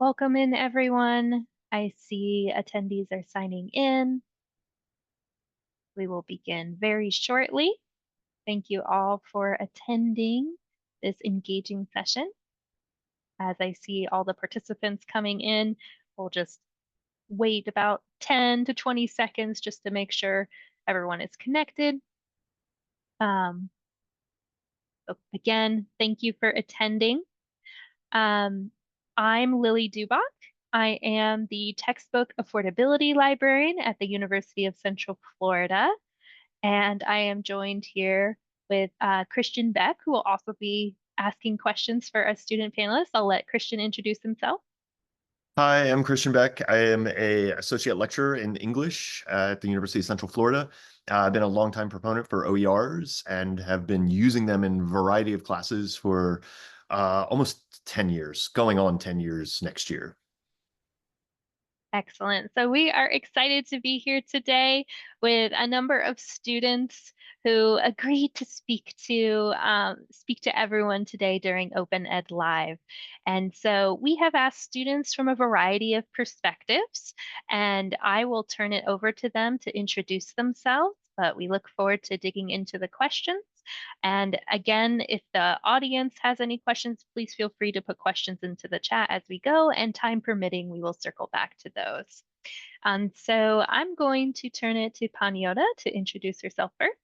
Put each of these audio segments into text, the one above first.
Welcome in, everyone. I see attendees are signing in. We will begin very shortly. Thank you all for attending this engaging session. As I see all the participants coming in, we'll just wait about 10 to 20 seconds just to make sure everyone is connected. Again, thank you for attending. I'm Lily Dubach. I am the textbook affordability librarian at the University of Central Florida, and I am joined here with Christian Beck, who will also be asking questions for our student panelists. I'll let Christian introduce himself. Hi, I'm Christian Beck. I am an associate lecturer in English at the University of Central Florida. I've been a longtime proponent for OERs and have been using them in a variety of classes for almost 10 years, going on 10 years next year. Excellent. So we are excited to be here today with a number of students who agreed to speak to everyone today during Open Ed Live. And so we have asked students from a variety of perspectives, and I will turn it over to them to introduce themselves, but we look forward to digging into the questions. And again, if the audience has any questions, please feel free to put questions into the chat as we go, and time permitting, we will circle back to those. So I'm going to turn it to Panayiota to introduce herself first.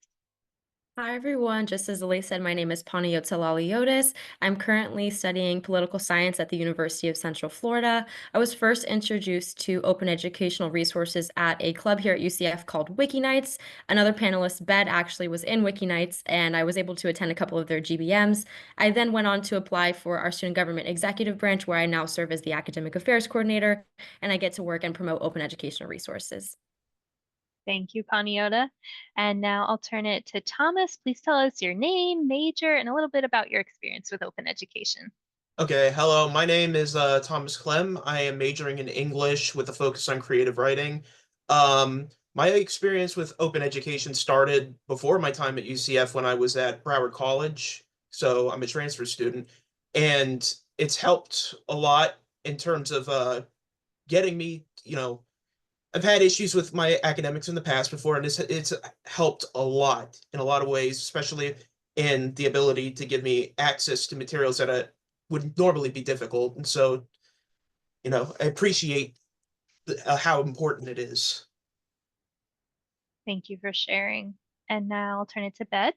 Hi, everyone. Just as Lily said, my name is Panayiota Laliotis. I'm currently studying political science at the University of Central Florida. I was first introduced to open educational resources at a club here at UCF called Wiki Nights. Another panelist, Beck, actually was in Wiki Nights, and I was able to attend a couple of their GBMs. I then went on to apply for our student government executive branch, where I now serve as the academic affairs coordinator, and I get to work and promote open educational resources. Thank you, Panayiota. And now I'll turn it to Thomas. Please tell us your name, major, and a little bit about your experience with open education. Okay, hello. My name is Thomas Klem. I am majoring in English with a focus on creative writing. My experience with open education started before my time at UCF when I was at Broward College. So I'm a transfer student, and it's helped a lot in terms of getting me, I've had issues with my academics in the past before, and it's helped a lot in a lot of ways, especially in the ability to give me access to materials that would normally be difficult. And so, I appreciate how important it is. Thank you for sharing. And now I'll turn it to Beck.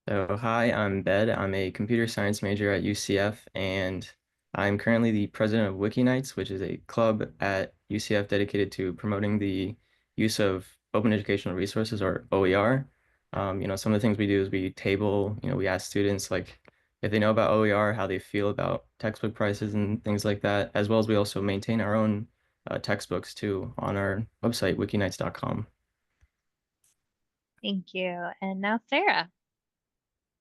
So, hi, I'm Beck. I'm a computer science major at UCF, and I'm currently the president of Wiki Nights, which is a club at UCF dedicated to promoting the use of open educational resources, or OER. Some of the things we do is we table, we ask students like if they know about OER, how they feel about textbook prices and things like that, as well as we also maintain our own textbooks too on our website, wikinights.com. Thank you. And now Sarah.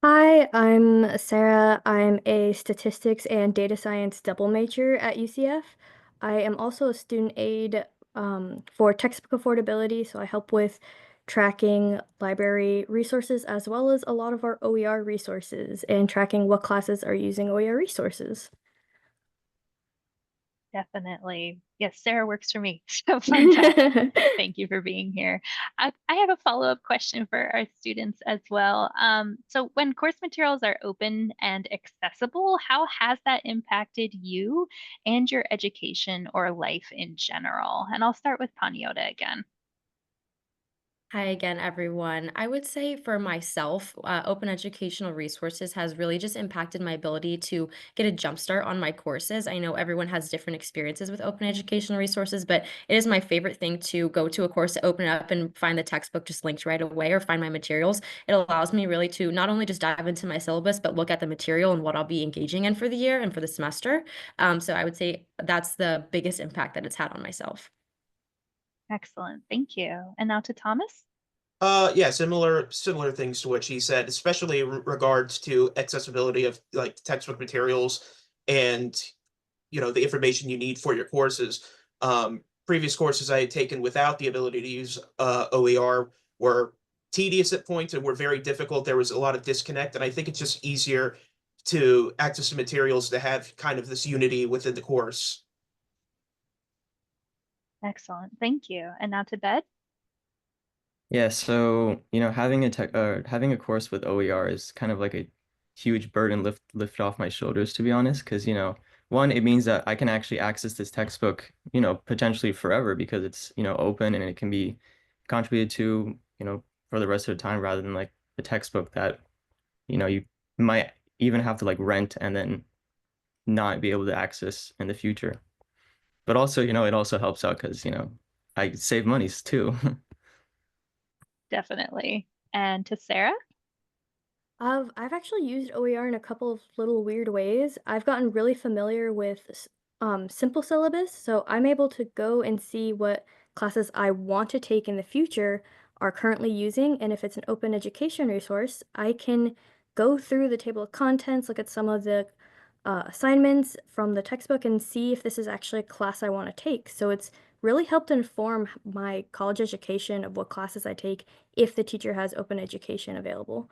Hi, I'm Sarah. I'm a statistics and data science double major at UCF. I am also a student aide for textbook affordability, so I help with tracking library resources as well as a lot of our OER resources and tracking what classes are using OER resources. Definitely. Yes, Sarah works for me. So fantastic. Thank you for being here. I have a follow-up question for our students as well. So when course materials are open and accessible, how has that impacted you and your education or life in general? And I'll start with Panayiota again. Hi again, everyone. I would say for myself, open educational resources has really just impacted my ability to get a jump start on my courses. I know everyone has different experiences with open educational resources, but it is my favorite thing to go to a course, to open it up and find the textbook just linked right away or find my materials. It allows me really to not only just dive into my syllabus, but look at the material and what I'll be engaging in for the year and for the semester. So I would say that's the biggest impact that it's had on myself. Excellent. Thank you. And now to Thomas. Yeah, similar things to what she said, especially in regards to accessibility of like textbook materials and the information you need for your courses. Previous courses I had taken without the ability to use OER were tedious at points and were very difficult. There was a lot of disconnect, and I think it's just easier to access to materials to have kind of this unity within the course. Excellent. Thank you. And now to Bed. Yeah, so having a course with OER is kind of like a huge burden lift off my shoulders, to be honest, because one, it means that I can actually access this textbook, potentially forever because it's open and it can be contributed to, for the rest of the time rather than like a textbook that you might even have to like rent and then not be able to access in the future. But also, it also helps out because I save monies too. Definitely. And to Sarah. I've actually used OER in a couple of little weird ways. I've gotten really familiar with simple syllabus, so I'm able to go and see what classes I want to take in the future are currently using, and if it's an open education resource, I can go through the table of contents, look at some of the assignments from the textbook, and see if this is actually a class I want to take. So it's really helped inform my college education of what classes I take if the teacher has open education available.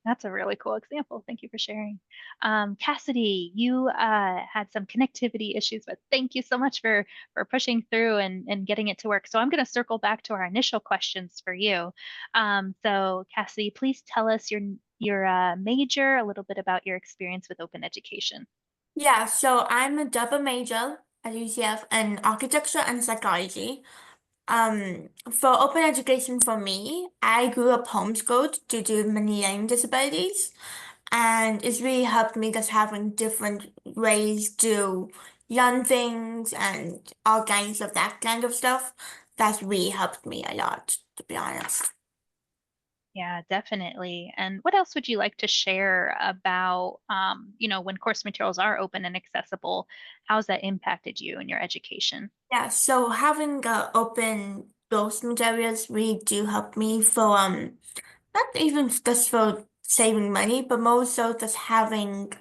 That's a really cool example. Thank you for sharing. Cassidy, you had some connectivity issues, but thank you so much for pushing through and getting it to work. So I'm going to circle back to our initial questions for you. So Cassidy, please tell us your major, a little bit about your experience with open education. Yeah, so I'm a double major at UCF in architecture and psychology. For open education for me, I grew up homeschooled due to many learning disabilities, and it's really helped me just having different ways to learn things and all kinds of that kind of stuff. That's really helped me a lot, to be honest. Yeah, definitely. And what else would you like to share about, when course materials are open and accessible, how's that impacted you in your education? Yeah, so having open those materials really do help me for not even just for saving money, but more so just having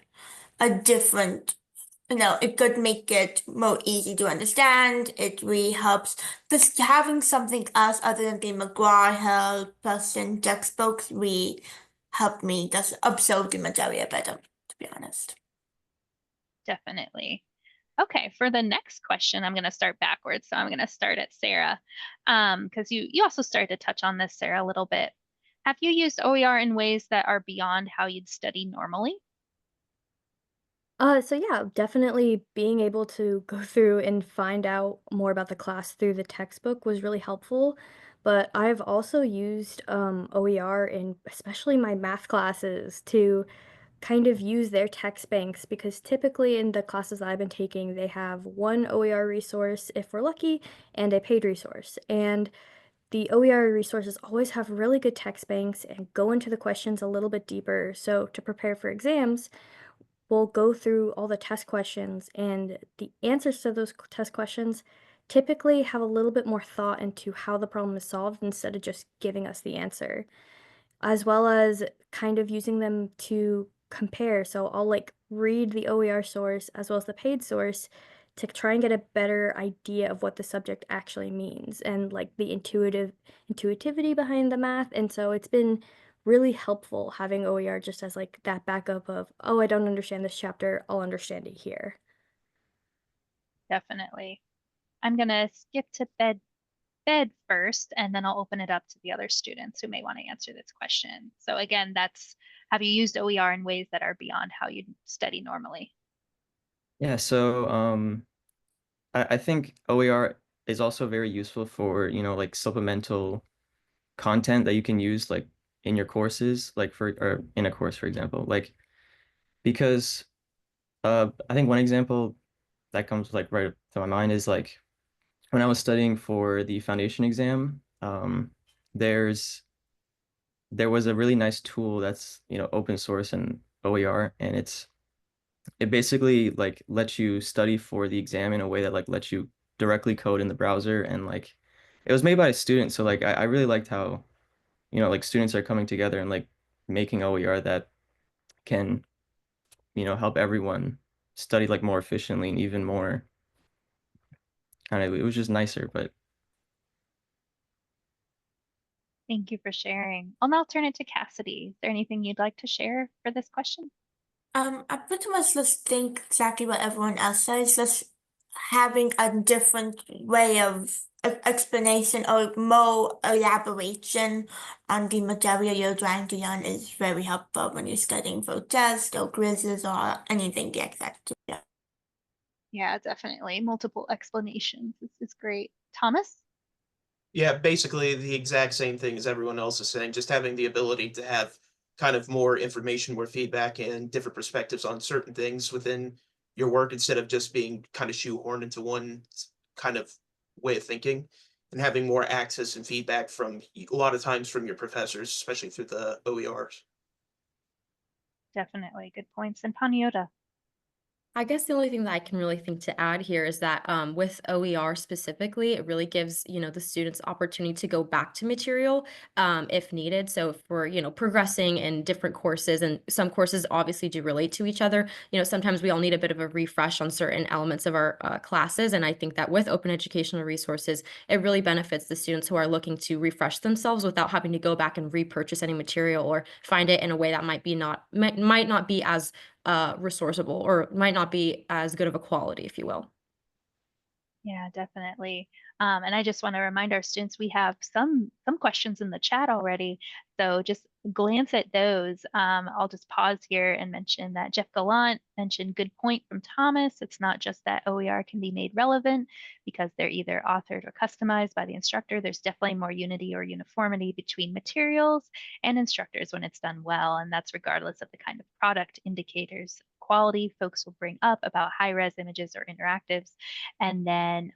a different, it could make it more easy to understand. It really helps. Just having something else other than the McGraw-Hill person textbooks really helped me just absorb the material better, to be honest. Definitely. Okay, for the next question, I'm going to start backwards. So I'm going to start at Sarah, because you also started to touch on this, Sarah, a little bit. Have you used OER in ways that are beyond how you'd study normally? So yeah, definitely being able to go through and find out more about the class through the textbook was really helpful. But I've also used OER in especially my math classes to kind of use their text banks because typically in the classes I've been taking, they have one OER resource if we're lucky and a paid resource. And the OER resources always have really good text banks and go into the questions a little bit deeper. So to prepare for exams, we'll go through all the test questions, and the answers to those test questions typically have a little bit more thought into how the problem is solved instead of just giving us the answer, as well as kind of using them to compare. So I'll like read the OER source as well as the paid source to try and get a better idea of what the subject actually means and like the intuitivity behind the math. And so it's been really helpful having OER just as like that backup of, oh, I don't understand this chapter, I'll understand it here. Definitely. I'm going to skip to Bed first, and then I'll open it up to the other students who may want to answer this question. So again, have you used OER in ways that are beyond how you study normally? Yeah, so I think OER is also very useful for, like supplemental content that you can use like in your courses, like or in a course, for example, like because I think one example that comes like right to my mind is like when I was studying for the foundation exam, there's there was a really nice tool that's, open source and OER, and it basically like lets you study for the exam in a way that like lets you directly code in the browser, and like it was made by a student, so like I really liked how like students are coming together and like making OER that can help everyone study like more efficiently and even more kind of, it was just nicer. But Thank you for sharing. I'll now turn it to Cassidy. Is there anything you'd like to share for this question? I pretty much just think exactly what everyone else says, just having a different way of explanation or more elaboration on the material you're trying to learn is very helpful when you're studying for tests or quizzes or anything like that. Yeah. Yeah, definitely. Multiple explanations. This is great. Thomas? Yeah, basically the exact same thing as everyone else is saying, just having the ability to have kind of more information, more feedback, and different perspectives on certain things within your work instead of just being kind of shoehorned into one kind of way of thinking, and having more access and feedback from a lot of times from your professors, especially through the OERs. Definitely. Good points. And Panayiota? I guess the only thing that I can really think to add here is that with OER specifically, it really gives, the students opportunity to go back to material if needed. So if we're, progressing in different courses, and some courses obviously do relate to each other, sometimes we all need a bit of a refresh on certain elements of our classes. And I think that with open educational resources, it really benefits the students who are looking to refresh themselves without having to go back and repurchase any material or find it in a way that might not be as resourceable or might not be as good of a quality, if you will. Yeah, definitely. And I just want to remind our students we have some questions in the chat already. So just glance at those. I'll just pause here and mention that Jeff Gallant mentioned good point from Thomas. It's not just that OER can be made relevant because they're either authored or customized by the instructor. There's definitely more unity or uniformity between materials and instructors when it's done well. And that's regardless of the kind of product indicators quality folks will bring up about high-res images or interactives. And then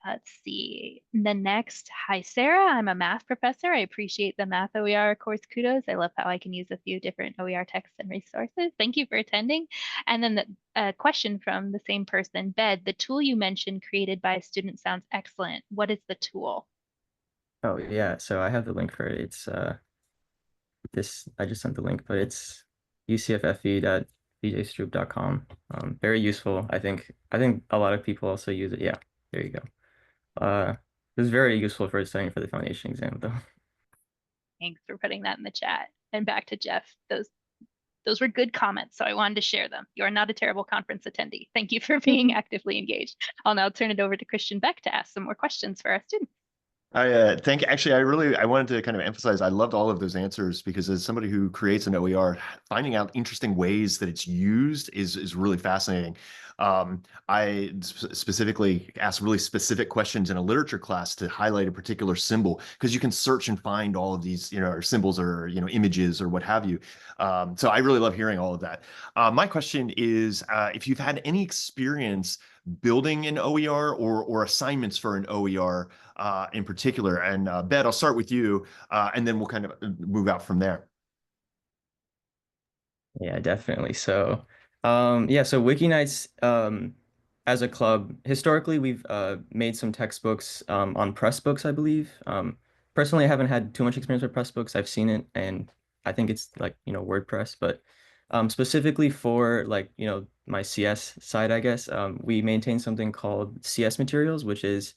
let's see. The next, hi Sarah, I'm a math professor. I appreciate the math OER course kudos. I love how I can use a few different OER texts and resources. Thank you for attending. And then the question from the same person, Bed, the tool you mentioned created by a student sounds excellent. What is the tool? Oh yeah, so I have the link for it. It's I just sent the link, but it's ucffe.bjstroop.com. Very useful. I think a lot of people also use it. Yeah, there you go. It was very useful for studying for the foundation exam though. Thanks for putting that in the chat. And back to Jeff. Those were good comments, so I wanted to share them. You are not a terrible conference attendee. Thank you for being actively engaged. I'll now turn it over to Christian Beck to ask some more questions for our students. I wanted to kind of emphasize, I loved all of those answers because as somebody who creates an OER, finding out interesting ways that it's used is really fascinating. I specifically asked really specific questions in a literature class to highlight a particular symbol because you can search and find all of these, or symbols or, images or what have you. So I really love hearing all of that. My question is, if you've had any experience building an OER or assignments for an OER in particular. And Bet, I'll start with you, and then we'll kind of move out from there. Yeah, definitely. So, so Wiki Nights, as a club, historically we've made some textbooks on Pressbooks, I believe. Personally, I haven't had too much experience with Pressbooks. I've seen it, and I think it's like WordPress, but specifically for like my CS side, I guess we maintain something called CS Materials, which is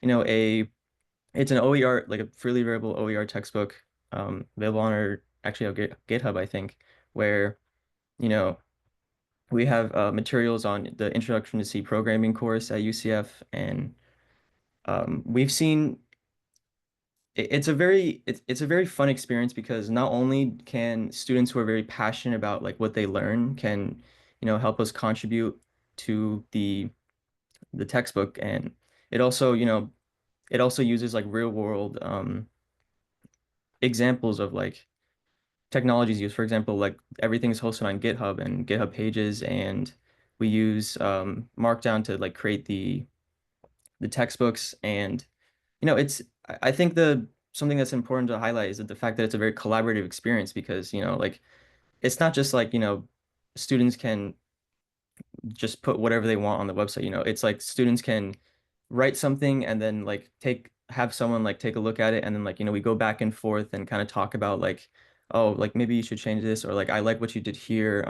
it's an OER, like a freely available OER textbook, available on our actually our GitHub, I think, where you know we have materials on the Introduction to C programming course at UCF, and we've seen it's a very fun experience because not only can students who are very passionate about like what they learn can help us contribute to the textbook, and it also it also uses like real world examples of like technologies used. For example, like everything is hosted on GitHub and GitHub pages, and we use Markdown to like create the textbooks. And it's I think the something that's important to highlight is that the fact that it's a very collaborative experience because like it's not just like students can just put whatever they want on the website. It's like students can write something and then like have someone like take a look at it, and then like we go back and forth and kind of talk about like, oh, like maybe you should change this, or like I like what you did here,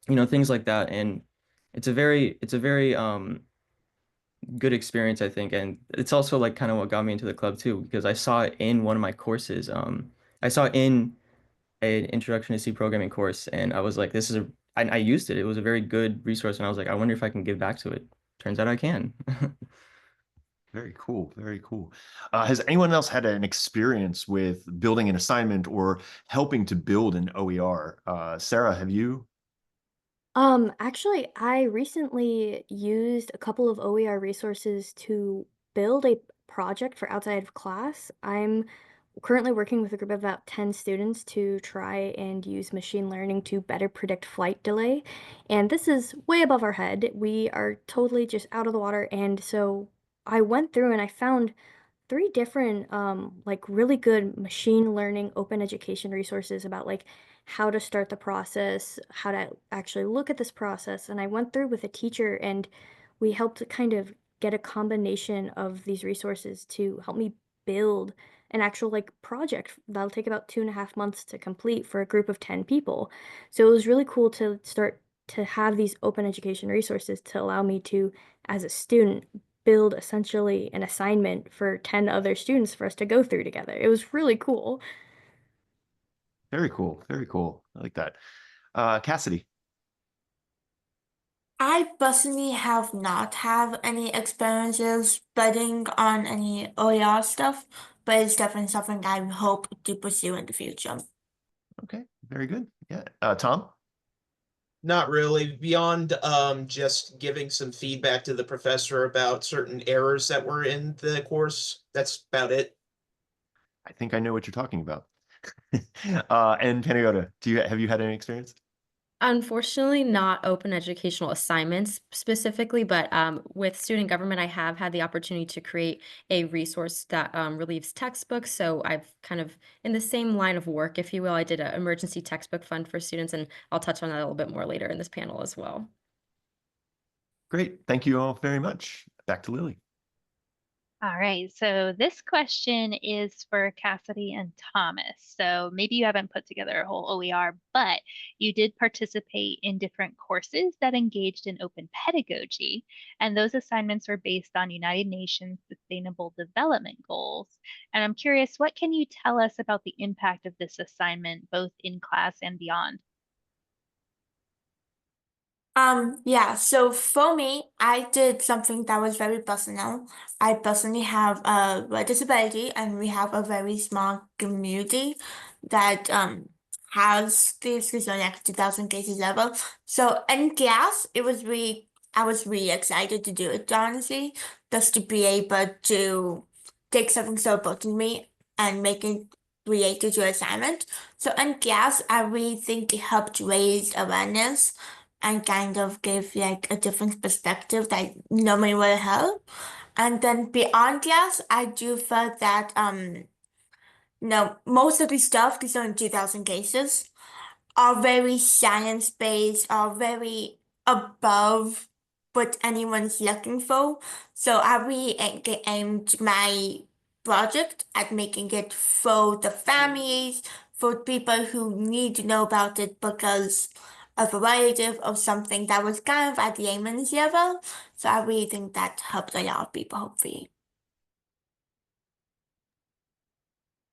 things like that. And it's a very good experience, I think. And it's also like kind of what got me into the club too, because I saw it in one of my courses. I saw it in an introduction to C programming course, and I was like, this is I used it. It was a very good resource, and I was like, I wonder if I can give back to it. Turns out I can. Very cool. Very cool. Has anyone else had an experience with building an assignment or helping to build an OER? Sarah, have you? Actually, I recently used a couple of OER resources to build a project for outside of class. I'm currently working with a group of about 10 students to try and use machine learning to better predict flight delay. And this is way above our head. We are totally just out of the water. And so I went through and I found three different like really good machine learning open education resources about like how to start the process, how to actually look at this process. And I went through with a teacher and we helped to kind of get a combination of these resources to help me build an actual like project that'll take about 2.5 months to complete for a group of 10 people. So it was really cool to start to have these open education resources to allow me to, as a student, build essentially an assignment for 10 other students for us to go through together. It was really cool. Very cool. Very cool. I like that. Cassidy. I personally have not have any experiences betting on any OER stuff, but it's definitely something I hope to pursue in the future. Okay. Very good. Yeah. Tom. Not really, beyond just giving some feedback to the professor about certain errors that were in the course. That's about it. I think I know what you're talking about. And Panayiota, have you had any experience? Unfortunately, not open educational assignments specifically, but with student government, I have had the opportunity to create a resource that relieves textbooks. So I've kind of in the same line of work, if you will. I did an emergency textbook fund for students, and I'll touch on that a little bit more later in this panel as well. Great. Thank you all very much. Back to Lily. All right, so this question is for Cassidy and Thomas. So maybe you haven't put together a whole OER, but you did participate in different courses that engaged in open pedagogy, and those assignments were based on United Nations Sustainable Development Goals. And I'm curious, what can you tell us about the impact of this assignment, both in class and beyond? Yeah, so for me, I did something that was very personal. I personally have a disability, and we have a very small community that has this like 2,000 cases level. So in class, I was really excited to do it, honestly, just to be able to take something so important to me and make it related to assignment. So in class, I really think it helped raise awareness and kind of give like a different perspective that normally would help. And then beyond class, I do feel that no, most of the stuff, these are 2,000 cases, are very science based, are very above what anyone's looking for. So I really aimed my project at making it for the families, for people who need to know about it because of a relative or something that was kind of at the layman's level. So I really think that helped a lot of people, hopefully.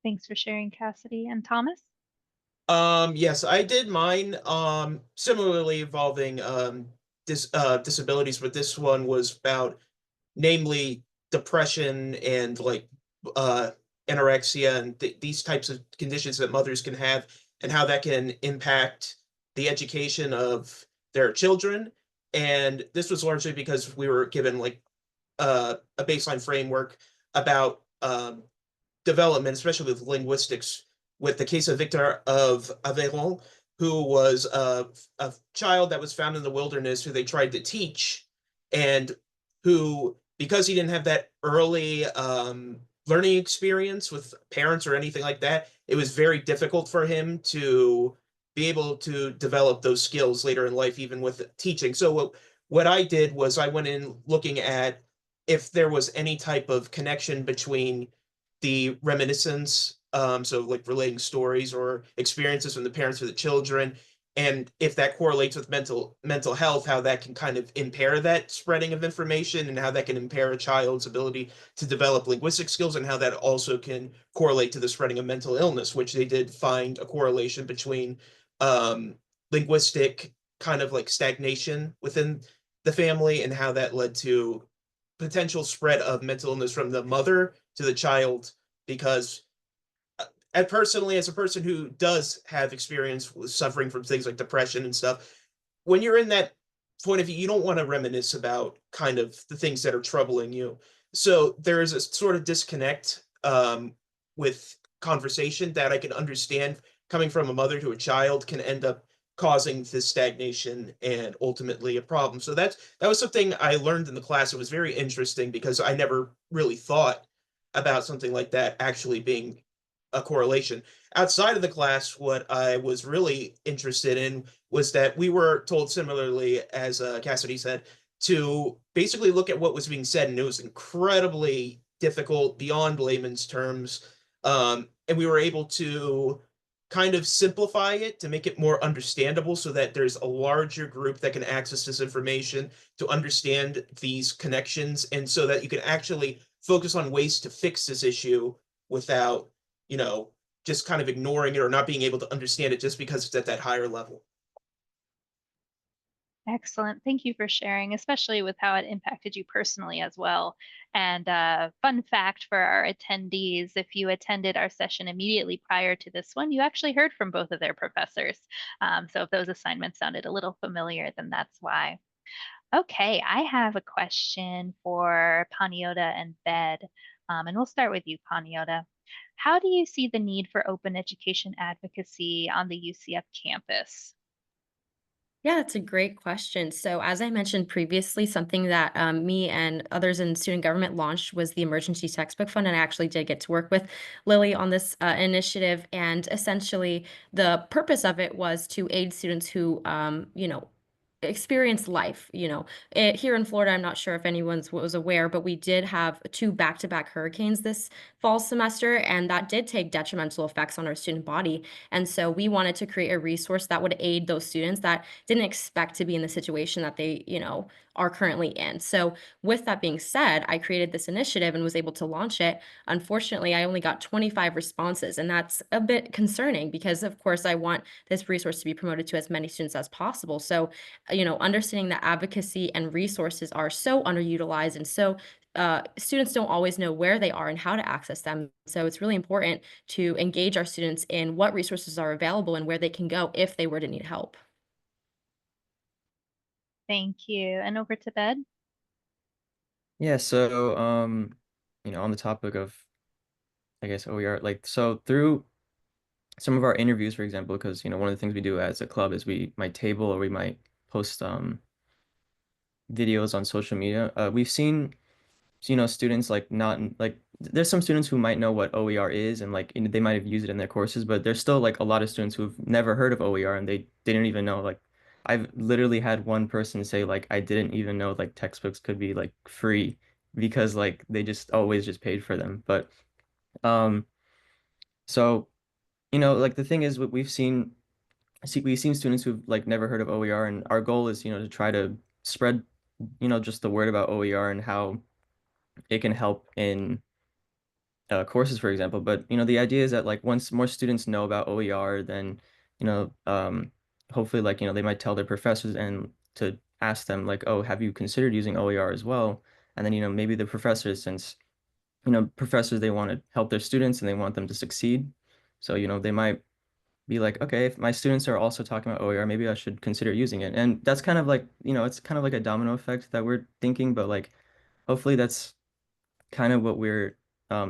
Thanks for sharing, Cassidy and Thomas. Yes, I did mine. Similarly involving disabilities, but this one was about namely depression and like uh anorexia and these types of conditions that mothers can have and how that can impact the education of their children. And this was largely because we were given like a baseline framework about development, especially with linguistics, with the case of Victor of Aveyron, who was a child that was found in the wilderness who they tried to teach, and who, because he didn't have that early learning experience with parents or anything like that, it was very difficult for him to be able to develop those skills later in life, even with teaching. So what I did was I went in looking at if there was any type of connection between the reminiscence, so like relating stories or experiences from the parents to the children, and if that correlates with mental health, how that can kind of impair that spreading of information, and how that can impair a child's ability to develop linguistic skills, and how that also can correlate to the spreading of mental illness, which they did find a correlation between um, linguistic kind of like stagnation within the family, and how that led to potential spread of mental illness from the mother to the child. Because and personally, as a person who does have experience with suffering from things like depression and stuff, when you're in that point of view, you don't want to reminisce about kind of the things that are troubling you. So there is a sort of disconnect with conversation that I can understand coming from a mother to a child can end up causing this stagnation and ultimately a problem. So that was something I learned in the class. It was very interesting because I never really thought about something like that actually being a correlation. Outside of the class, what I was really interested in was that we were told, similarly as Cassidy said, to basically look at what was being said, and it was incredibly difficult beyond layman's terms. And we were able to kind of simplify it to make it more understandable, so that there's a larger group that can access this information to understand these connections, and so that you can actually focus on ways to fix this issue without, you know, just kind of ignoring it or not being able to understand it just because it's at that higher level. Excellent. Thank you for sharing, especially with how it impacted you personally as well. And fun fact for our attendees, if you attended our session immediately prior to this one, you actually heard from both of their professors. So if those assignments sounded a little familiar, then that's why. Okay, I have a question for Panayiota and Bed, and we'll start with you, Panayiota. How do you see the need for open education advocacy on the UCF campus? Yeah, that's a great question. So, as I mentioned previously, something that me and others in student government launched was the Emergency Textbook Fund, and I actually did get to work with Lily on this initiative. And essentially, the purpose of it was to aid students who, experience life. Here in Florida, I'm not sure if anyone was aware, but we did have two back-to-back hurricanes this fall semester, and that did take detrimental effects on our student body. And so we wanted to create a resource that would aid those students that didn't expect to be in the situation that they, are currently in. So with that being said, I created this initiative and was able to launch it. Unfortunately, I only got 25 responses, and that's a bit concerning because of course I want this resource to be promoted to as many students as possible. So, understanding that advocacy and resources are so underutilized, and so students don't always know where they are and how to access them. So it's really important to engage our students in what resources are available and where they can go if they were to need help. Thank you. And over to Bed. Yeah, so on the topic of, I guess, OER, like, so through some of our interviews, for example, because one of the things we do as a club is we might table or we might post videos on social media. We've seen, students like not like there's some students who might know what OER is, and like they might have used it in their courses, but there's still like a lot of students who've never heard of OER and they didn't even know. Like, I've literally had one person say like I didn't even know like textbooks could be like free, because like they just always just paid for them. But um so like the thing is, what we've seen students who've like never heard of OER, and our goal is to try to spread just the word about OER and how it can help in courses, for example. But the idea is that like once more students know about OER, then you know um, hopefully like they might tell their professors and to ask them like, oh, have you considered using OER as well? And then maybe the professors, since professors, they want to help their students and they want them to succeed, so they might be like, okay, if my students are also talking about OER, maybe I should consider using it. And that's kind of like it's kind of like a domino effect that we're thinking, but like hopefully that's kind of what we're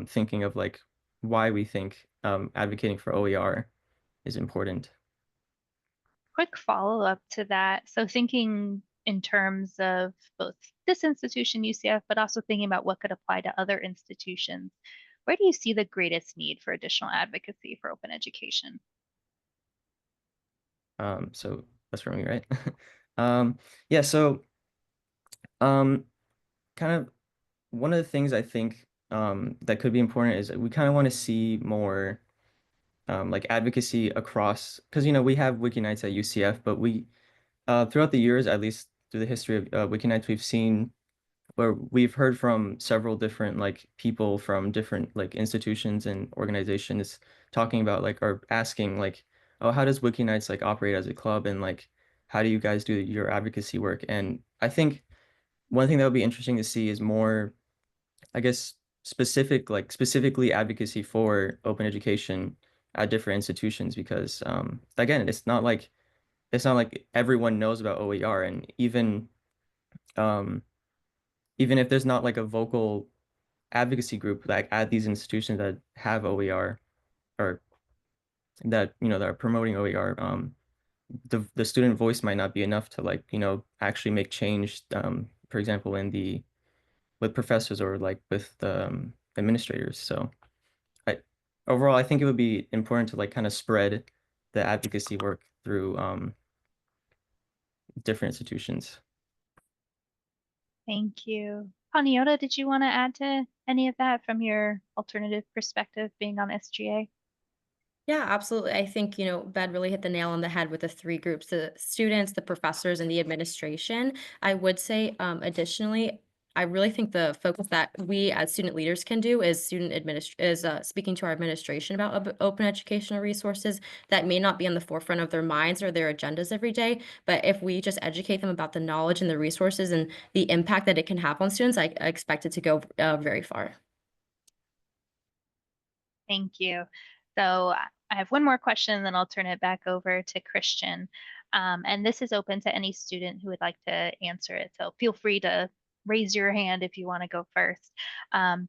thinking of, like why we think advocating for OER is important. Quick follow-up to that. So thinking in terms of both this institution, UCF, but also thinking about what could apply to other institutions, where do you see the greatest need for additional advocacy for open education? So that's for me, right? Yeah, so um, kind of one of the things I think that could be important is we kind of want to see more like advocacy across, because we have Wiki Nights at UCF, but we throughout the years, at least through the history of Wiki Nights, we've seen where we've heard from several different like people from different like institutions and organizations talking about like or asking like, oh, how does Wiki Nights like operate as a club, and like how do you guys do your advocacy work? And I think one thing that would be interesting to see is more, I guess, specifically advocacy for open education at different institutions, because again, it's not like everyone knows about OER, and um even if there's not like a vocal advocacy group like at these institutions that have OER, or that that are promoting OER, the student voice might not be enough to like actually make change, for example in the with professors or like with the administrators. So I overall I think it would be important to like kind of spread the advocacy work through different institutions. Thank you. Panayiota, did you want to add to any of that from your alternative perspective being on SGA? Yeah, absolutely. I think, Bed really hit the nail on the head with the three groups, the students, the professors, and the administration. I would say, additionally, I really think the focus that we as student leaders can do is speaking to our administration about open educational resources that may not be on the forefront of their minds or their agendas every day. But if we just educate them about the knowledge and the resources and the impact that it can have on students, I expect it to go very far. Thank you. So I have one more question, then I'll turn it back over to Christian. And this is open to any student who would like to answer it. So feel free to raise your hand if you want to go first.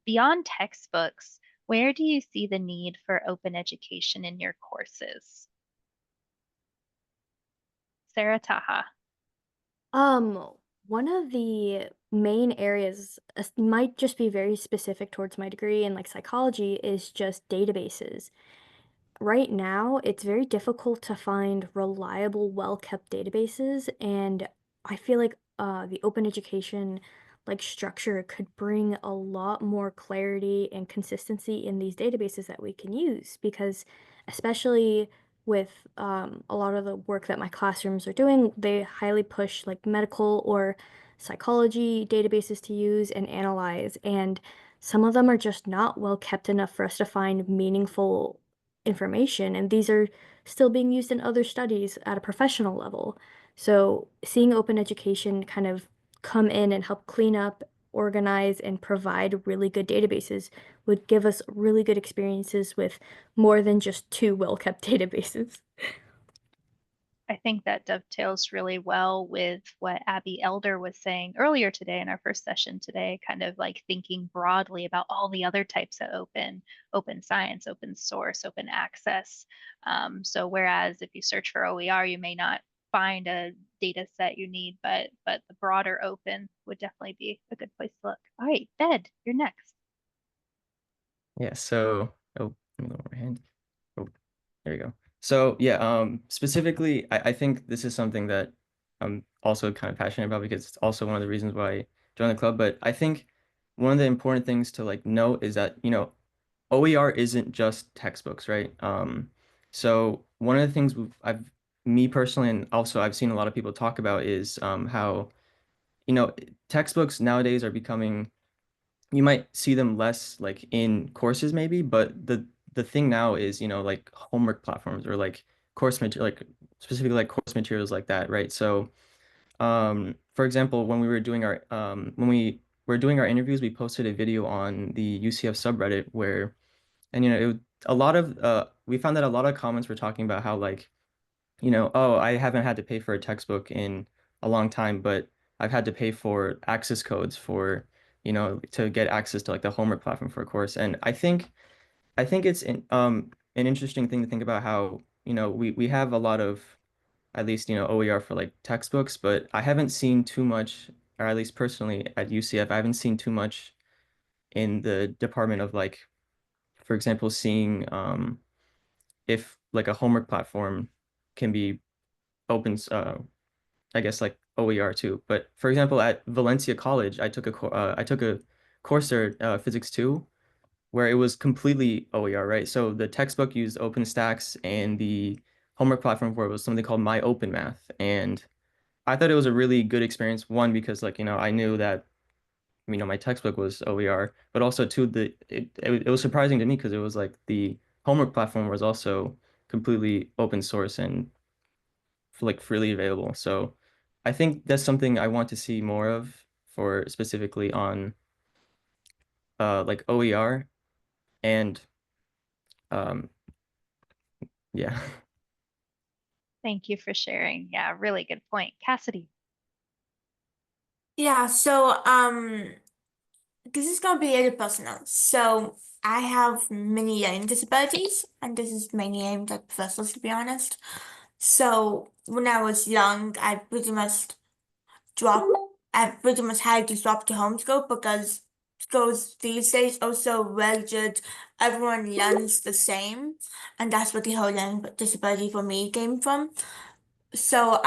Beyond textbooks, where do you see the need for open education in your courses? Sarah, Taha. One of the main areas might just be very specific towards my degree in like psychology is just databases. Right now, it's very difficult to find reliable, well-kept databases, and I feel like the open education like structure could bring a lot more clarity and consistency in these databases that we can use because especially with a lot of the work that my classrooms are doing, they highly push like medical or psychology databases to use and analyze, and some of them are just not well kept enough for us to find meaningful information, and these are still being used in other studies at a professional level. So, seeing open education kind of come in and help clean up, organize, and provide really good databases would give us really good experiences with more than just two well-kept databases. I think that dovetails really well with what Abby Elder was saying earlier today in our first session today, kind of like thinking broadly about all the other types of open science, open source, open access. So whereas if you search for OER, you may not find a data set you need, but the broader open would definitely be a good place to look. All right, Bed, you're next. Yeah, so let me lower my hand. Oh, there we go. So yeah, specifically, I think this is something that I'm also kind of passionate about because it's also one of the reasons why I joined the club. But I think one of the important things to like note is that, OER isn't just textbooks, right? So one of the things me personally, and also I've seen a lot of people talk about is how, textbooks nowadays are becoming, you might see them less like in courses maybe, but the thing now is, like homework platforms or like course material, like specifically like course materials like that, right? So, for example, when we were doing our interviews, we posted a video on the UCF subreddit where, and a lot of we found that a lot of comments were talking about how like, oh, I haven't had to pay for a textbook in a long time, but I've had to pay for access codes for, to get access to like the homework platform for a course. And I think it's an interesting thing to think about how, we have a lot of, at least, OER for like textbooks, but I haven't seen too much, or at least personally at UCF, I haven't seen too much in the department of like, for example, seeing if like a homework platform can be open, I guess like OER too. But for example, at Valencia College, I took a course there, Physics 2, where it was completely OER, right? So the textbook used OpenStax, and the homework platform for it was something called My Open Math. And I thought it was a really good experience, one, because like, I knew that, my textbook was OER, but also two, it was surprising to me because it was like the homework platform was also completely open source and like freely available. So I think that's something I want to see more of for specifically on like OER and um yeah. Thank you for sharing. Yeah, really good point. Cassidy. Yeah, so this is gonna be a little personal. So I have many learning disabilities, and this is mainly aimed at professors, to be honest. So when I was young, drop I pretty much had to drop to homeschool because schools these days are so rigid. Everyone learns the same, and that's what the whole learning disability for me came from. So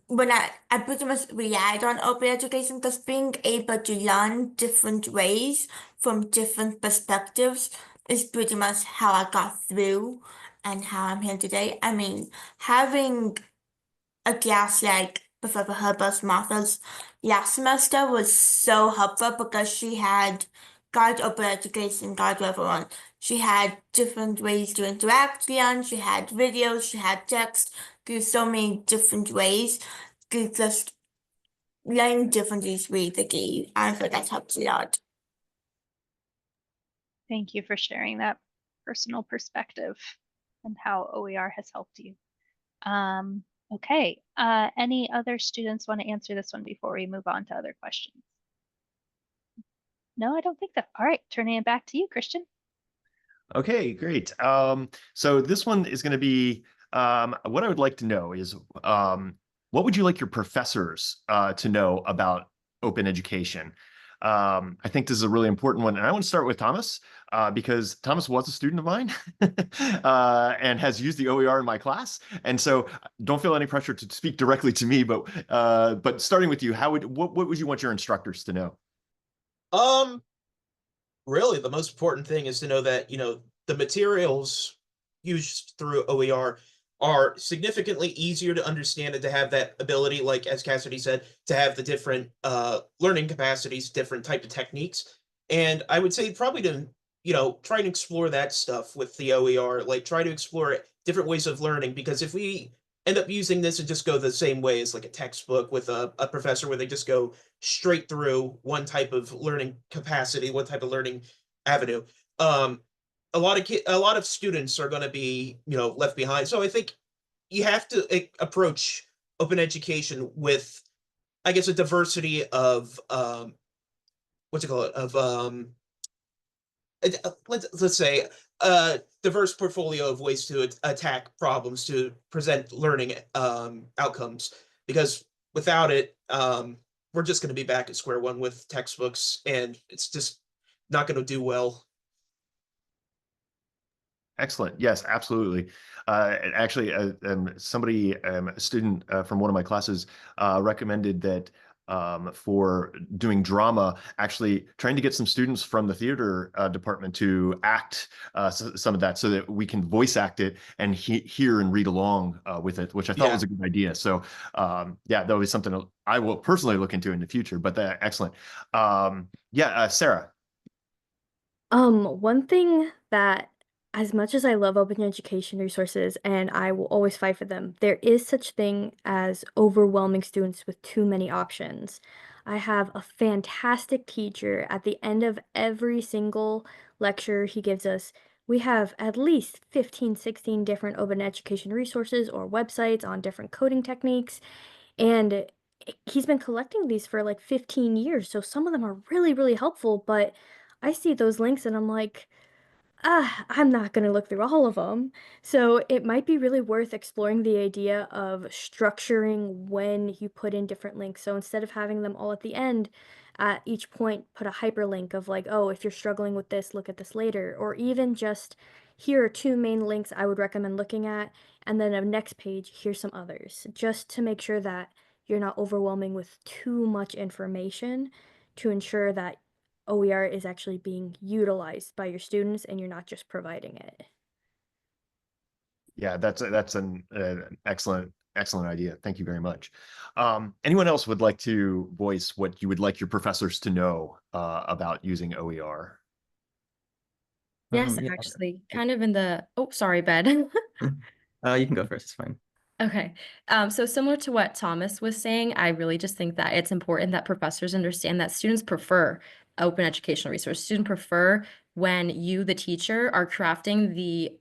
when I pretty much relied on open education because being able to learn different ways from different perspectives is pretty much how I got through and how I'm here today. I mean, having a class like Professor Herbert's Martha's last semester was so helpful because she had guide open education, guide to everyone. She had different ways to interact with she had videos, she had text, there's so many different ways. There's just learning differently is really the key. I feel that helps a lot. Thank you for sharing that personal perspective and how OER has helped you. Okay, any other students want to answer this one before we move on to other questions? No, I don't think so. All right, turning it back to you, Christian. Okay, great. So this one is going to be what I would like to know is what would you like your professors to know about open education? I think this is a really important one, and I want to start with Thomas because Thomas was a student of mine and has used the OER in my class, and so don't feel any pressure to speak directly to me. But starting with you, what would you want your instructors to know? Really, the most important thing is to know that, the materials used through OER are significantly easier to understand and to have that ability, like as Cassidy said, to have the different learning capacities, different type of techniques. And I would say probably to, try and explore that stuff with the OER, like try to explore different ways of learning, because if we end up using this and just go the same way as like a textbook with a professor where they just go straight through one type of learning capacity, one type of learning avenue. A lot of students are going to be, left behind. So I think you have to approach open education with, I guess, a diversity of what's it called of let's say a diverse portfolio of ways to attack problems to present learning outcomes, because without it we're just going to be back at square one with textbooks, and it's just not going to do well. Excellent. Yes, absolutely. Actually, a student from one of my classes, recommended that for doing drama, actually trying to get some students from the theater department to act some of that so that we can voice act it and hear and read along with it, which I thought was a good idea. So yeah, that was something I will personally look into in the future, but excellent. Sarah. One thing that, as much as I love open education resources and I will always fight for them, there is such thing as overwhelming students with too many options. I have a fantastic teacher at the end of every single lecture he gives us. We have at least 15, 16 different open education resources or websites on different coding techniques. And he's been collecting these for like 15 years. So some of them are really, really helpful, but I see those links and I'm like, I'm not going to look through all of them. So it might be really worth exploring the idea of structuring when you put in different links. So instead of having them all at the end, at each point, put a hyperlink of like, oh, if you're struggling with this, look at this later. Or even just, here are two main links I would recommend looking at. And then a next page, here's some others. Just to make sure that you're not overwhelming with too much information to ensure that OER is actually being utilized by your students and you're not just providing it. Yeah, that's an excellent idea. Thank you very much. Anyone else would like to voice what you would like your professors to know about using OER? Yes, Yeah. actually, kind of in the, oh, sorry, Ben. You can go first, it's fine. Okay. So similar to what Thomas was saying, I really just think that it's important that professors understand that students prefer open educational resources. Students prefer when you, the teacher, are crafting the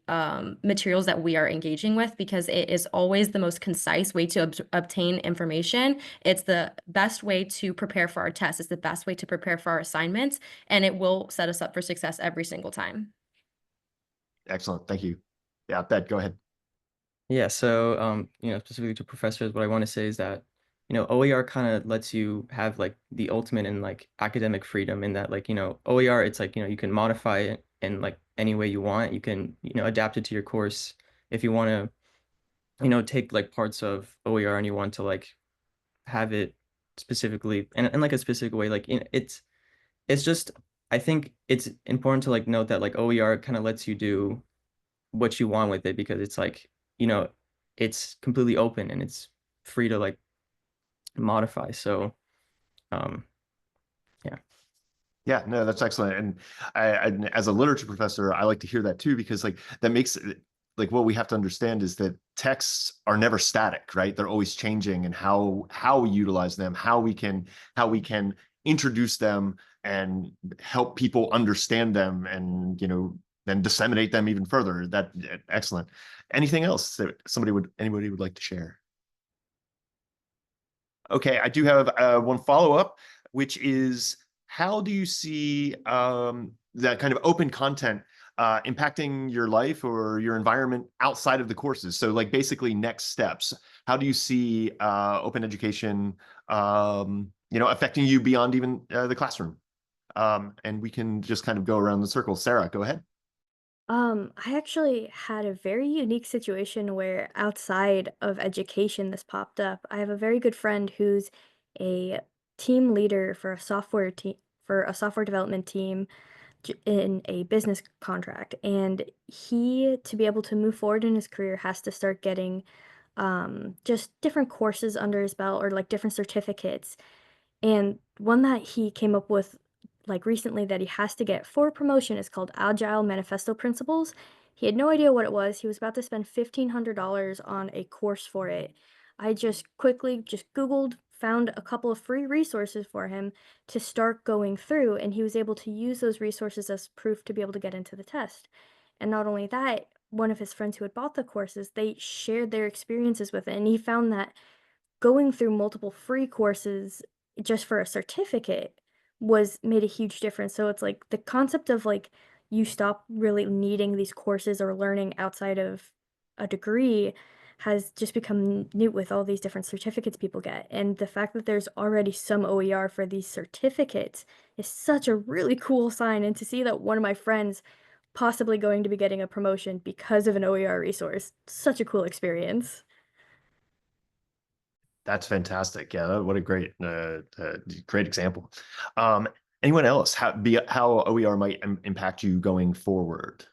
materials that we are engaging with, because it is always the most concise way to obtain information. It's the best way to prepare for our tests. It's the best way to prepare for our assignments, and it will set us up for success every single time. Excellent. Thank you. Yeah, Beck, go ahead. Yeah, so specifically to professors, what I want to say is that, OER kind of lets you have like the ultimate in like academic freedom, in that like, OER, it's like, you can modify it in like any way you want. You can, adapt it to your course if you want to, take like parts of OER and you want to like have it specifically in like a specific way. Like it's just, I think it's important to like note that like OER kind of lets you do what you want with it, because it's like, it's completely open and it's free to like modify. So yeah. Yeah, no, that's excellent. And as a literature professor, I like to hear that too, because like that makes like what we have to understand is that texts are never static, right? They're always changing, and how we utilize them, how we can introduce them and help people understand them, and then disseminate them even further. That excellent. Anything else that anybody would like to share? Okay, I do have one follow-up, which is, how do you see that kind of open content impacting your life or your environment outside of the courses? So like basically next steps. How do you see open education affecting you beyond even the classroom? And we can just kind of go around the circle. Sarah, go ahead. I actually had a very unique situation where outside of education this popped up. I have a very good friend who's a team leader for a software team for a software development team in a business contract, and he, to be able to move forward in his career, has to start getting just different courses under his belt, or like different certificates. And one that he came up with like recently that he has to get for promotion is called Agile Manifesto Principles. He had no idea what it was. He was about to spend $1,500 on a course for it. I just quickly just Googled, found a couple of free resources for him to start going through, and he was able to use those resources as proof to be able to get into the test. And not only that, one of his friends who had bought the courses, they shared their experiences with it, and he found that going through multiple free courses just for a certificate was made a huge difference. So it's like the concept of like you stop really needing these courses or learning outside of a degree has just become new with all these different certificates people get. And the fact that there's already some OER for these certificates is such a really cool sign. And to see that one of my friends possibly going to be getting a promotion because of an OER resource, such a cool experience. That's fantastic. Yeah, what a great example. Anyone else? How OER might impact you going forward?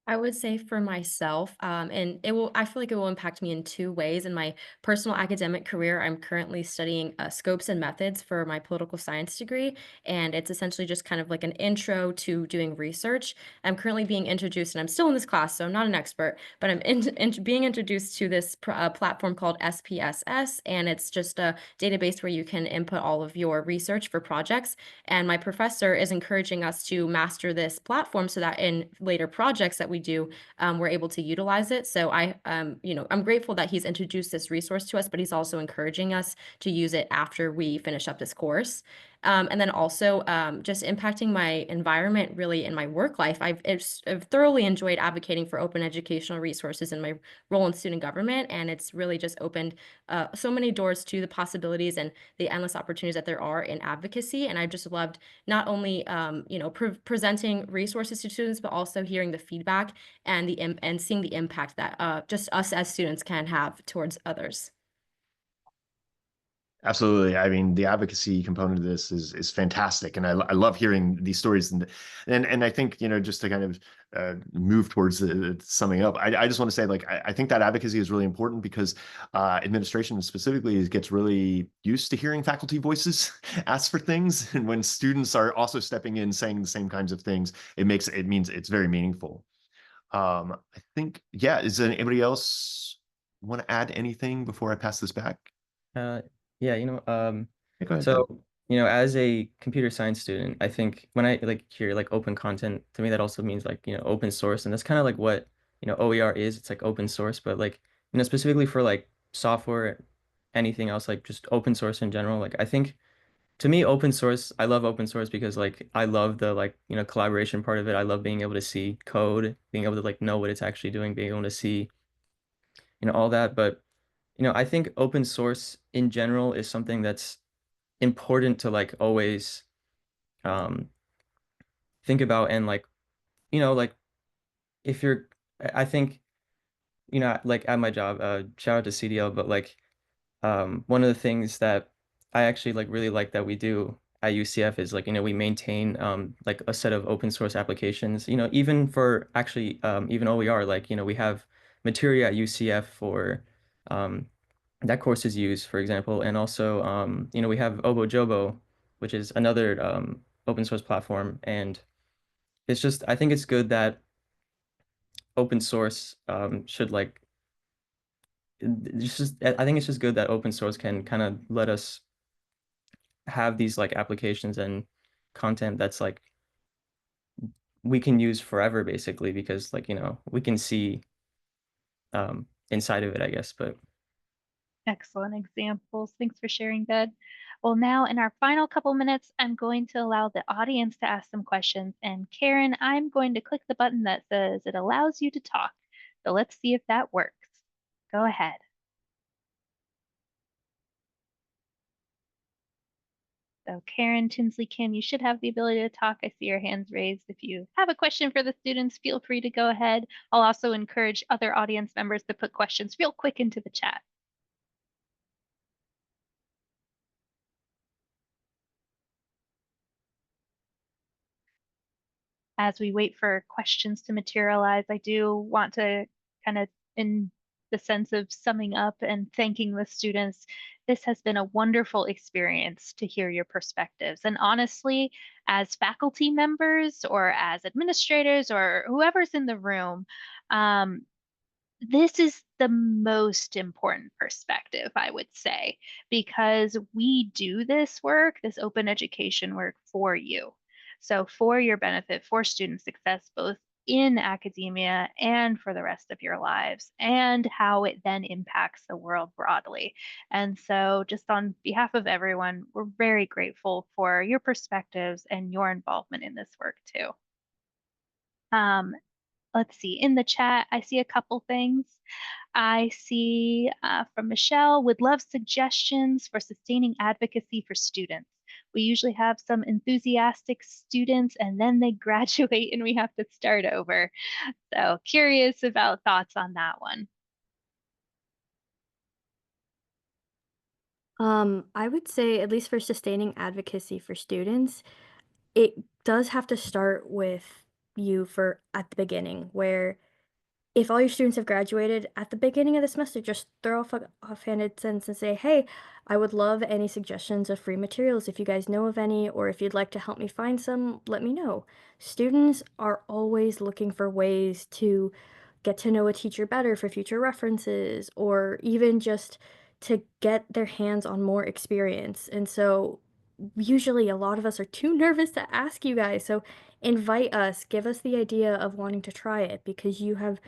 I would say for myself, and I feel like it will impact me in two ways. In my personal academic career, I'm currently studying scopes and methods for my political science degree, and it's essentially just kind of like an intro to doing research. I'm currently being introduced, and I'm still in this class, so I'm not an expert, but I'm being introduced to this platform called SPSS, and it's just a database where you can input all of your research for projects. And my professor is encouraging us to master this platform so that in later projects that we do, we're able to utilize it. So I'm grateful that he's introduced this resource to us, but he's also encouraging us to use it after we finish up this course. And then also just impacting my environment really in my work life. I've thoroughly enjoyed advocating for open educational resources in my role in student government, and it's really just opened so many doors to the possibilities and the endless opportunities that there are in advocacy. And I've just loved not only presenting resources to students, but also hearing the feedback and seeing the impact that just us as students can have towards others. Absolutely. I mean, the advocacy component of this is fantastic, and I love hearing these stories. And I think, you know, just to kind of move towards summing up, I just want to say, like, I think that advocacy is really important because administration specifically gets really used to hearing faculty voices ask for things, and when students are also stepping in saying the same kinds of things, it means it's very meaningful. I think, yeah. Is there anybody else want to add anything before I pass this back? Uh, yeah, Yeah, go ahead, Ben. so, as a computer science student, I think when I like hear like open content, to me that also means like, open source. And that's kind of like what, OER is. It's like open source, but like, specifically for like software, anything else, like just open source in general. Like I think to me, open source, I love open source because like I love the like, collaboration part of it. I love being able to see code, being able to like know what it's actually doing, being able to see, all that. But I think open source in general is something that's important to like always um think about. And like, like if you're I think, like at my job, shout out to CDL, but like one of the things that I actually like really like that we do at UCF is like, we maintain like a set of open source applications, even for actually even OER, like, we have material at UCF for um that course is used, for example. And also, we have Obojobo, which is another open source platform. And it's just, I think it's good that open source should like, I think it's just good that open source can kind of let us have these like applications and content that's like we can use forever, basically, because like, we can see inside of it, I guess. But Excellent examples. Thanks for sharing, Bed. Well, now in our final couple minutes, I'm going to allow the audience to ask some questions. And Karen, I'm going to click the button that says it allows you to talk. So let's see if that works. Go ahead. So Karen, Tinsley, Kim, you should have the ability to talk. I see your hands raised. If you have a question for the students, feel free to go ahead. I'll also encourage other audience members to put questions real quick into the chat. As we wait for questions to materialize, I do want to kind of, in the sense of summing up and thanking the students, this has been a wonderful experience to hear your perspectives. And honestly, as faculty members or as administrators or whoever's in the room, this is the most important perspective, I would say, because we do this work, this open education work for you. So for your benefit, for student success, both in academia and for the rest of your lives, and how it then impacts the world broadly. And so just on behalf of everyone, we're very grateful for your perspectives and your involvement in this work too. Let's see, in the chat, I see a couple things. I see from Michelle, would love suggestions for sustaining advocacy for students. We usually have some enthusiastic students and then they graduate and we have to start over. So curious about thoughts on that one. I would say, at least for sustaining advocacy for students, it does have to start with you for at the beginning, where if all your students have graduated at the beginning of the semester, just throw off a offhanded sentence and say, hey, I would love any suggestions of free materials. If you guys know of any, or if you'd like to help me find some, let me know. Students are always looking for ways to get to know a teacher better for future references, or even just to get their hands on more experience. And so usually a lot of us are too nervous to ask you guys. So invite us, give us the idea of wanting to try it, because you have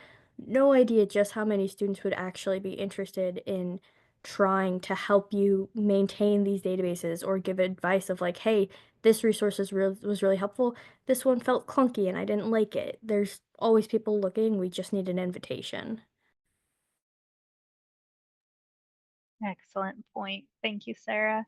no idea just how many students would actually be interested in trying to help you maintain these databases, or give advice of like, hey, this resource was really helpful. This one felt clunky and I didn't like it. There's always people looking. We just need an invitation. Excellent point. Thank you, Sarah.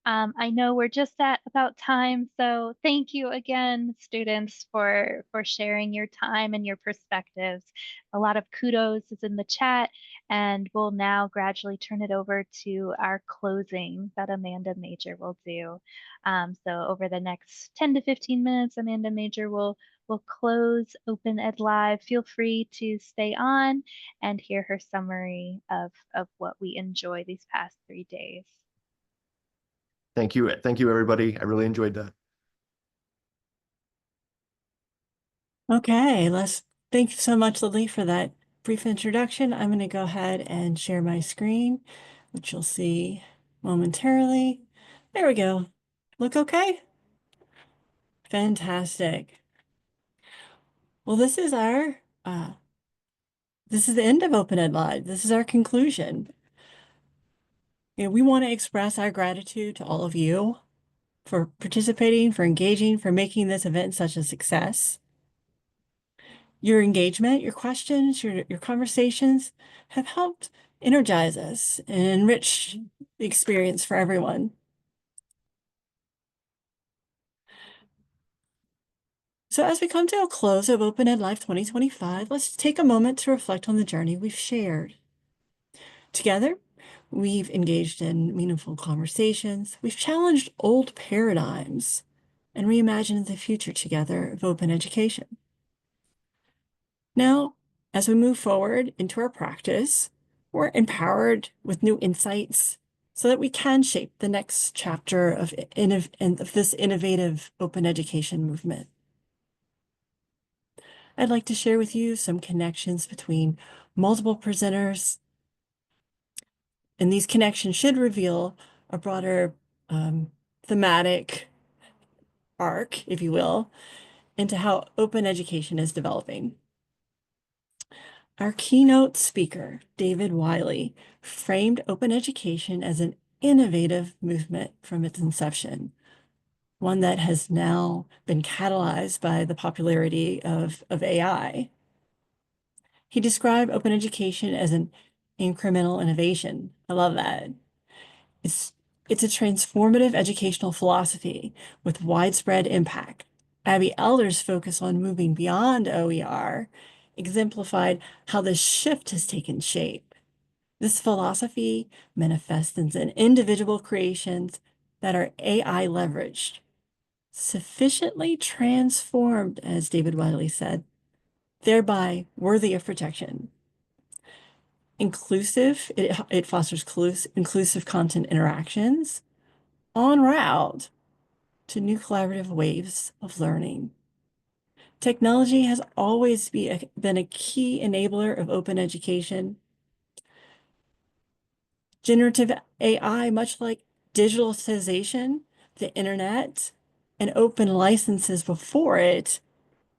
I know we're just at about time, so thank you again, students, for sharing your time and your perspectives. A lot of kudos is in the chat, And we'll now gradually turn it over to our closing that Amanda Major will do. So over the next 10 to 15 minutes, Amanda Major will close Open Ed Live. Feel free to stay on and hear her summary of what we enjoy these past 3 days. Thank you. Thank you, everybody. I really enjoyed that. Okay, thank you so much, Lily, for that brief introduction. I'm going to go ahead and share my screen, which you'll see momentarily. There we go. Look okay? Fantastic. Well, this is the end of Open Ed Live. This is our conclusion. We want to express our gratitude to all of you for participating, for engaging, for making this event such a success. Your engagement, your questions, your conversations have helped energize us and enrich the experience for everyone. So as we come to a close of Open Ed Live 2025, let's take a moment to reflect on the journey we've shared. Together, we've engaged in meaningful conversations, we've challenged old paradigms, and reimagined the future together of open education. Now, as we move forward into our practice, we're empowered with new insights so that we can shape the next chapter of this innovative open education movement. I'd like to share with you some connections between multiple presenters, and these connections should reveal a broader thematic arc, if you will, into how open education is developing. Our keynote speaker, David Wiley, framed open education as an innovative movement from its inception, one that has now been catalyzed by the popularity of AI. He described open education as an incremental innovation. I love that. It's a transformative educational philosophy with widespread impact. Abby Elder's focus on moving beyond OER exemplified how this shift has taken shape. This philosophy manifests in individual creations that are AI leveraged, sufficiently transformed, as David Wiley said, thereby worthy of protection. Inclusive, it fosters inclusive content interactions en route to new collaborative waves of learning. Technology has always been a key enabler of open education. Generative AI, much like digitalization, the internet, and open licenses before it,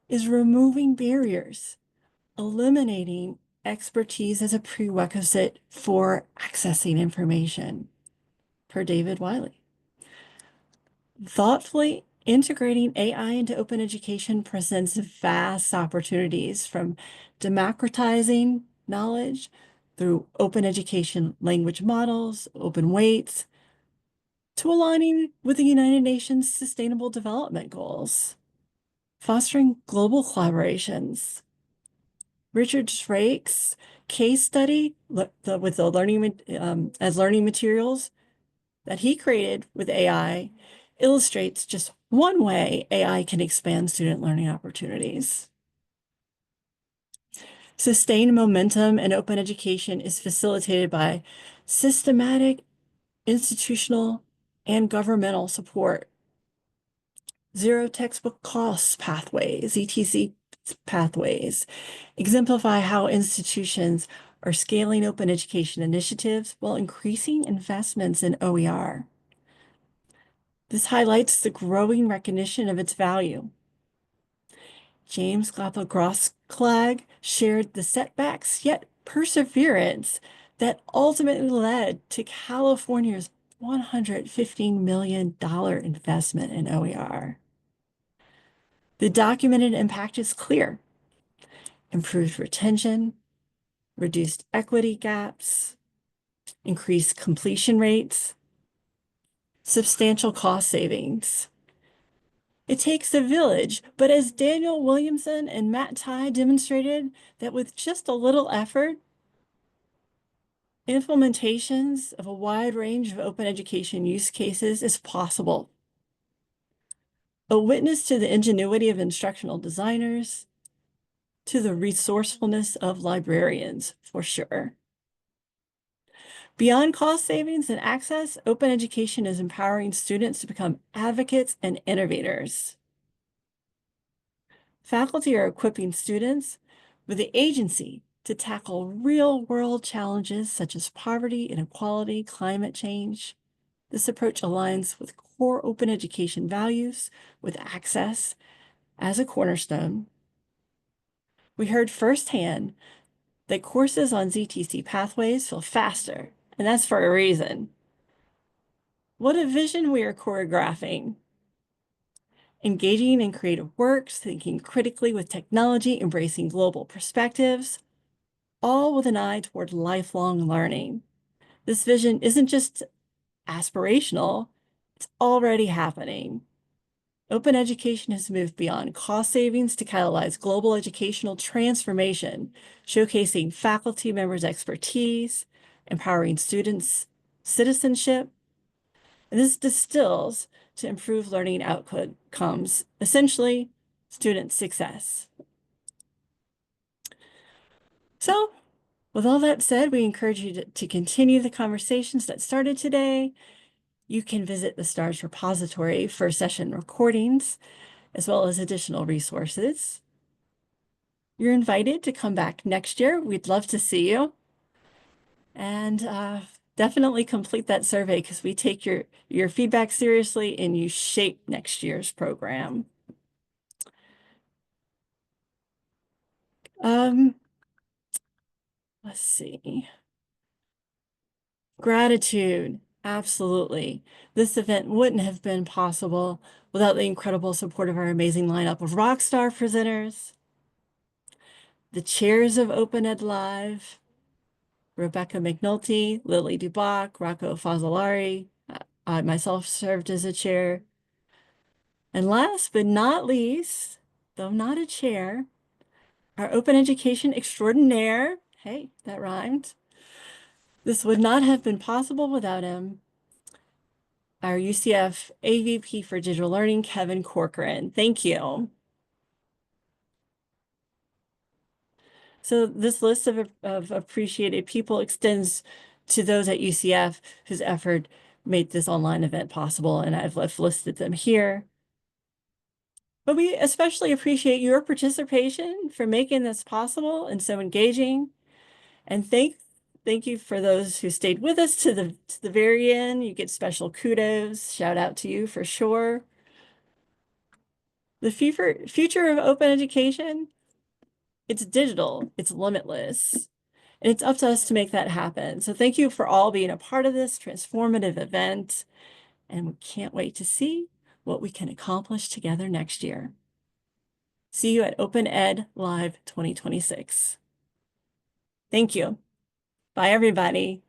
is removing barriers, eliminating expertise as a prerequisite for accessing information, per David Wiley. Thoughtfully integrating AI into open education presents vast opportunities, from democratizing knowledge through open education language models, open weights, to aligning with the United Nations Sustainable Development Goals, fostering global collaborations. Richard Schrake's case study with the learning as learning materials that he created with AI illustrates just one way AI can expand student learning opportunities. Sustained momentum in open education is facilitated by systematic, institutional, and governmental support. Zero textbook costs pathways, ETC pathways, exemplify how institutions are scaling open education initiatives while increasing investments in OER. This highlights the growing recognition of its value. James Grosklag shared the setbacks yet perseverance that ultimately led to California's $115 million investment in OER. The documented impact is clear: improved retention, reduced equity gaps, increased completion rates, substantial cost savings. It takes a village, but as Daniel Williamson and Matt Ty demonstrated, that with just a little effort, Implementations of a wide range of open education use cases is possible. A witness to the ingenuity of instructional designers, to the resourcefulness of librarians, for sure. Beyond cost savings and access, open education is empowering students to become advocates and innovators. Faculty are equipping students with the agency to tackle real-world challenges such as poverty, inequality, climate change. This approach aligns with core open education values, with access as a cornerstone. We heard firsthand that courses on ZTC pathways feel faster, and that's for a reason. What a vision we are choreographing. Engaging in creative works, thinking critically with technology, embracing global perspectives, all with an eye toward lifelong learning. This vision isn't just aspirational, it's already happening. Open education has moved beyond cost savings to catalyze global educational transformation, showcasing faculty members' expertise, empowering students' citizenship. And this distills to improve learning outcomes, essentially student success. So, with all that said, we encourage you to continue the conversations that started today. You can visit the STARS repository for session recordings, as well as additional resources. You're invited to come back next year. We'd love to see you. And definitely complete that survey because we take your feedback seriously and you shape next year's program. Let's see. Gratitude, absolutely. This event wouldn't have been possible without the incredible support of our amazing lineup of rock star presenters, the chairs of Open Ed Live, Rebecca McNulty, Lily Dubach, Rocco Fazzolari. I myself served as a chair. And last but not least, though not a chair, our open education extraordinaire. Hey, that rhymed. This would not have been possible without him. Our UCF AVP for Digital Learning, Kevin Corcoran. Thank you. So this list of appreciated people extends to those at UCF whose effort made this online event possible, and I've listed them here. But we especially appreciate your participation for making this possible and so engaging. And thank you for those who stayed with us to the very end. You get special kudos. Shout out to you for sure. The future of open education, it's digital, it's limitless, and it's up to us to make that happen. So thank you for all being a part of this transformative event, and we can't wait to see what we can accomplish together next year. See you at Open Ed Live 2026. Thank you. Bye, everybody.